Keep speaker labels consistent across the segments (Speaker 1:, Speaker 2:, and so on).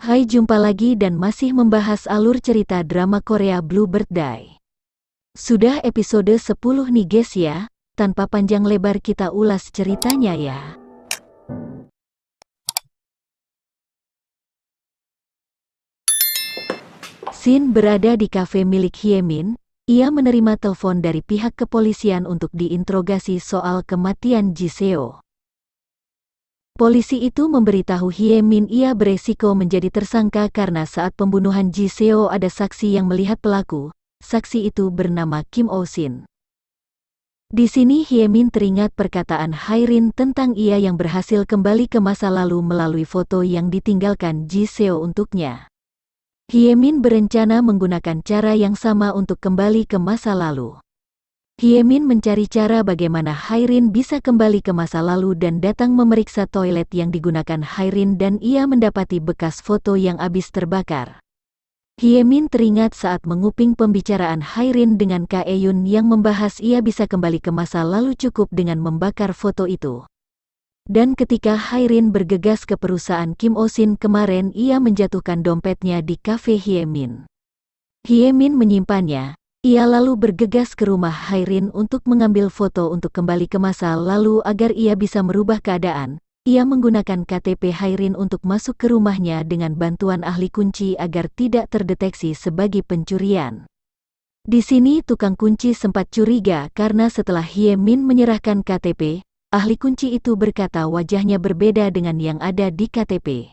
Speaker 1: Hai, jumpa lagi dan masih membahas alur cerita drama Korea Bluebird Day. Sudah episode 10 nih guys ya, tanpa panjang lebar kita ulas ceritanya ya. Shin berada di kafe milik Hyemin. Ia menerima telepon dari pihak kepolisian untuk diinterogasi soal kematian Ji Seo. Polisi itu memberitahu Hyemin ia beresiko menjadi tersangka karena saat pembunuhan Ji Seo ada saksi yang melihat pelaku. Saksi itu bernama Kim Oh-shin. Di sini Hyemin teringat perkataan Hairin tentang ia yang berhasil kembali ke masa lalu melalui foto yang ditinggalkan Ji Seo untuknya. Hyemin berencana menggunakan cara yang sama untuk kembali ke masa lalu. Hyemin mencari cara bagaimana Hairin bisa kembali ke masa lalu dan datang memeriksa toilet yang digunakan Hairin dan ia mendapati bekas foto yang habis terbakar. Hyemin teringat saat menguping pembicaraan Hairin dengan Kak Eun yang membahas ia bisa kembali ke masa lalu cukup dengan membakar foto itu. Dan ketika Hairin bergegas ke perusahaan Kim Oh-shin kemarin ia menjatuhkan dompetnya di kafe Hyemin. Hyemin menyimpannya. Ia lalu bergegas ke rumah Hairin untuk mengambil foto untuk kembali ke masa lalu agar ia bisa merubah keadaan. Ia menggunakan KTP Hairin untuk masuk ke rumahnya dengan bantuan ahli kunci agar tidak terdeteksi sebagai pencurian. Di sini tukang kunci sempat curiga karena setelah Hyemin menyerahkan KTP, ahli kunci itu berkata wajahnya berbeda dengan yang ada di KTP.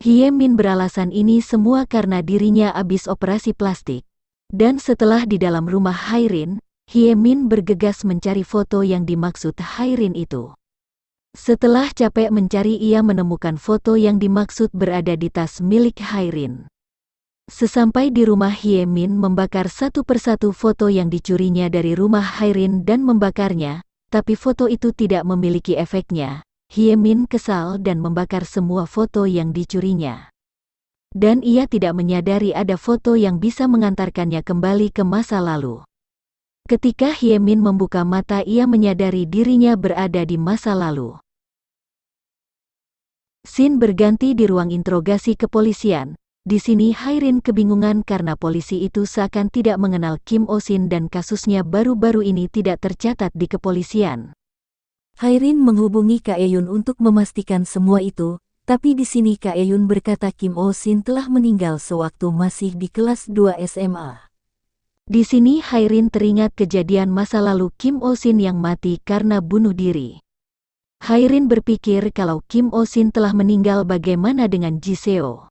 Speaker 1: Hyemin beralasan ini semua karena dirinya habis operasi plastik. Dan setelah di dalam rumah Hairin, Hyemin bergegas mencari foto yang dimaksud Hairin itu. Setelah capek mencari ia menemukan foto yang dimaksud berada di tas milik Hairin. Sesampai di rumah Hyemin membakar satu persatu foto yang dicurinya dari rumah Hairin dan membakarnya, tapi foto itu tidak memiliki efeknya. Hyemin kesal dan membakar semua foto yang dicurinya. Dan ia tidak menyadari ada foto yang bisa mengantarkannya kembali ke masa lalu. Ketika Hyemin membuka mata ia menyadari dirinya berada di masa lalu. Shin berganti di ruang interogasi kepolisian. Di sini Hairin kebingungan karena polisi itu seakan tidak mengenal Kim Oh-shin dan kasusnya baru-baru ini tidak tercatat di kepolisian. Hairin menghubungi Kak Eun untuk memastikan semua itu. Tapi di sini Kak Eun berkata Kim Oh-shin telah meninggal sewaktu masih di kelas 2 SMA. Di sini Hairin teringat kejadian masa lalu Kim Oh-shin yang mati karena bunuh diri. Hairin berpikir kalau Kim Oh-shin telah meninggal bagaimana dengan Ji Seo.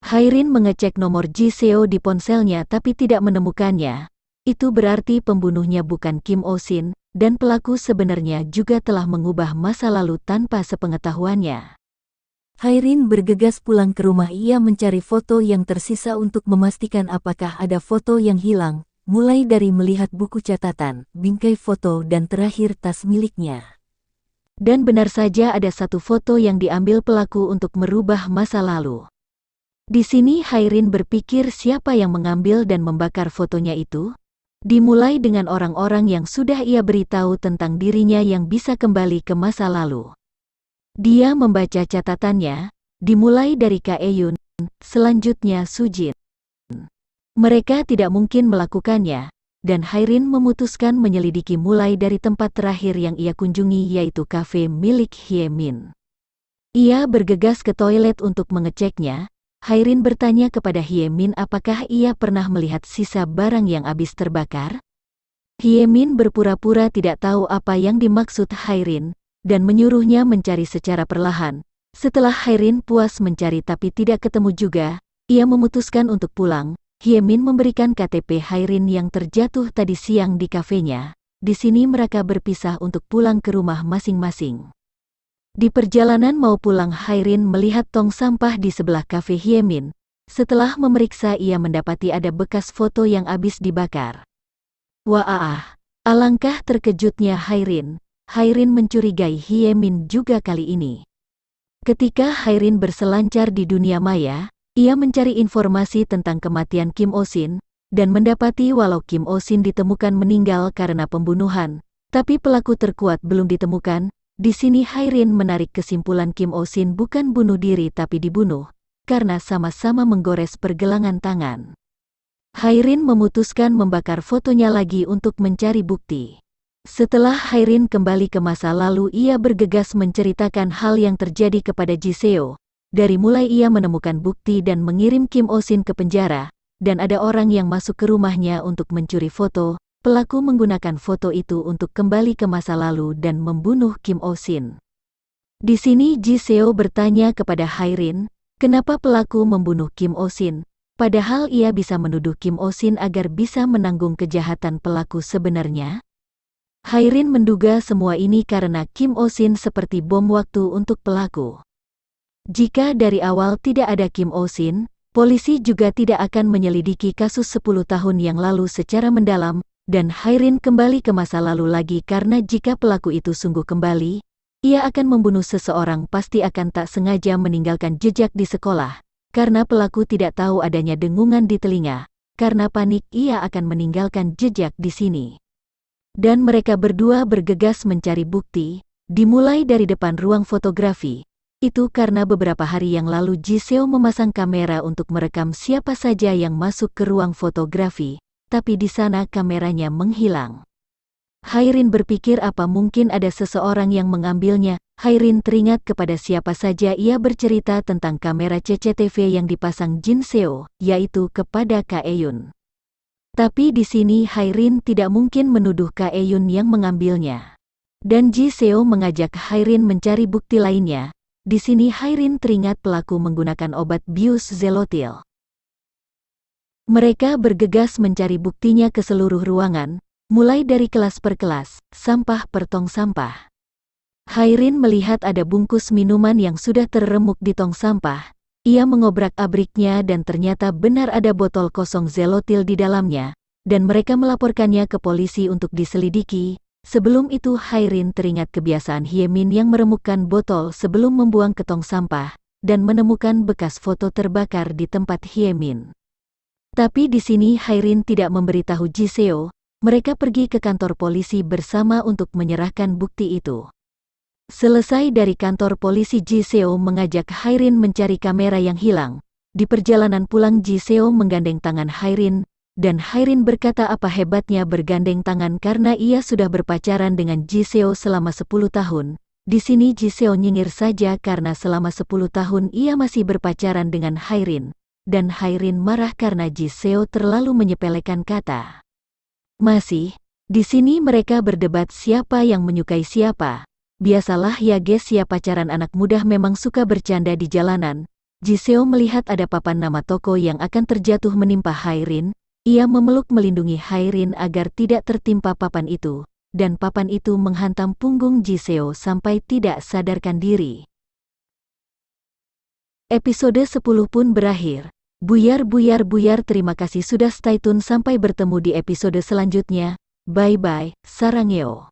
Speaker 1: Hairin mengecek nomor Ji Seo di ponselnya tapi tidak menemukannya. Itu berarti pembunuhnya bukan Kim Oh-shin dan pelaku sebenarnya juga telah mengubah masa lalu tanpa sepengetahuannya. Hairin bergegas pulang ke rumah ia mencari foto yang tersisa untuk memastikan apakah ada foto yang hilang, mulai dari melihat buku catatan, bingkai foto dan terakhir tas miliknya. Dan benar saja ada satu foto yang diambil pelaku untuk merubah masa lalu. Di sini Hairin berpikir siapa yang mengambil dan membakar fotonya itu? Dimulai dengan orang-orang yang sudah ia beritahu tentang dirinya yang bisa kembali ke masa lalu. Dia membaca catatannya, dimulai dari Kak Eun, selanjutnya Sujin. Mereka tidak mungkin melakukannya, dan Hairin memutuskan menyelidiki mulai dari tempat terakhir yang ia kunjungi yaitu kafe milik Hyemin. Ia bergegas ke toilet untuk mengeceknya. Hairin bertanya kepada Hyemin apakah ia pernah melihat sisa barang yang habis terbakar. Hyemin berpura-pura tidak tahu apa yang dimaksud Hairin, dan menyuruhnya mencari secara perlahan. Setelah Hairin puas mencari tapi tidak ketemu juga, ia memutuskan untuk pulang. Hyemin memberikan KTP Hairin yang terjatuh tadi siang di kafenya. Di sini mereka berpisah untuk pulang ke rumah masing-masing. Di perjalanan mau pulang Hairin melihat tong sampah di sebelah kafe Hyemin. Setelah memeriksa ia mendapati ada bekas foto yang habis dibakar. Wah, alangkah terkejutnya Hairin. Hairin mencurigai Hyemin juga kali ini. Ketika Hairin berselancar di dunia maya, ia mencari informasi tentang kematian Kim Oh-shin, dan mendapati walau Kim Oh-shin ditemukan meninggal karena pembunuhan, tapi pelaku terkuat belum ditemukan. Di sini Hairin menarik kesimpulan Kim Oh-shin bukan bunuh diri tapi dibunuh. karena sama-sama menggores pergelangan tangan. Hairin memutuskan membakar fotonya lagi untuk mencari bukti. Setelah Hairin kembali ke masa lalu, ia bergegas menceritakan hal yang terjadi kepada Ji Seo. Dari mulai ia menemukan bukti dan mengirim Kim Oh-shin ke penjara, dan ada orang yang masuk ke rumahnya untuk mencuri foto, pelaku menggunakan foto itu untuk kembali ke masa lalu dan membunuh Kim Oh-shin. Di sini Ji Seo bertanya kepada Hairin, kenapa pelaku membunuh Kim Oh-shin, padahal ia bisa menuduh Kim Oh-shin agar bisa menanggung kejahatan pelaku sebenarnya? Hairin menduga semua ini karena Kim Oh-shin seperti bom waktu untuk pelaku. Jika dari awal tidak ada Kim Oh-shin, polisi juga tidak akan menyelidiki kasus 10 tahun yang lalu secara mendalam, dan Hairin kembali ke masa lalu lagi karena jika pelaku itu sungguh kembali, ia akan membunuh seseorang pasti akan tak sengaja meninggalkan jejak di sekolah, karena pelaku tidak tahu adanya dengungan di telinga, karena panik ia akan meninggalkan jejak di sini. Dan mereka berdua bergegas mencari bukti, dimulai dari depan ruang fotografi. Itu karena beberapa hari yang lalu Ji Seo memasang kamera untuk merekam siapa saja yang masuk ke ruang fotografi, tapi di sana kameranya menghilang. Hairin berpikir apa mungkin ada seseorang yang mengambilnya. Hairin teringat kepada siapa saja ia bercerita tentang kamera CCTV yang dipasang Jin Seo, yaitu kepada Kak Eun. Tapi di sini Hairin tidak mungkin menuduh Kak Eun yang mengambilnya. Dan Ji Seo mengajak Hairin mencari bukti lainnya. Di sini Hairin teringat pelaku menggunakan obat bius Zelotil. Mereka bergegas mencari buktinya ke seluruh ruangan, mulai dari kelas per kelas, sampah per tong sampah. Hairin melihat ada bungkus minuman yang sudah terremuk di tong sampah. Ia mengobrak-abriknya dan ternyata benar ada botol kosong Zelotil di dalamnya, dan mereka melaporkannya ke polisi untuk diselidiki. Sebelum itu Hairin teringat kebiasaan Hyemin yang meremukkan botol sebelum membuang ke tong sampah, dan menemukan bekas foto terbakar di tempat Hyemin. Tapi di sini Hairin tidak memberitahu Ji Seo, mereka pergi ke kantor polisi bersama untuk menyerahkan bukti itu. Selesai dari kantor polisi, Ji Seo mengajak Hairin mencari kamera yang hilang. Di perjalanan pulang Ji Seo menggandeng tangan Hairin, dan Hairin berkata apa hebatnya bergandeng tangan karena ia sudah berpacaran dengan Ji Seo selama 10 tahun. Di sini Ji Seo nyengir saja karena selama 10 tahun ia masih berpacaran dengan Hairin, dan Hairin marah karena Ji Seo terlalu menyepelekan kata. Masih, di sini mereka berdebat siapa yang menyukai siapa. Biasalah ya guys ya, pacaran anak muda memang suka bercanda di jalanan. Ji Seo melihat ada papan nama toko yang akan terjatuh menimpa Hairin. Ia memeluk melindungi Hairin agar tidak tertimpa papan itu, dan papan itu menghantam punggung Ji Seo sampai tidak sadarkan diri. Episode 10 pun berakhir. Buyar, terima kasih sudah stay tune, sampai bertemu di episode selanjutnya. Bye-bye, sarangeo.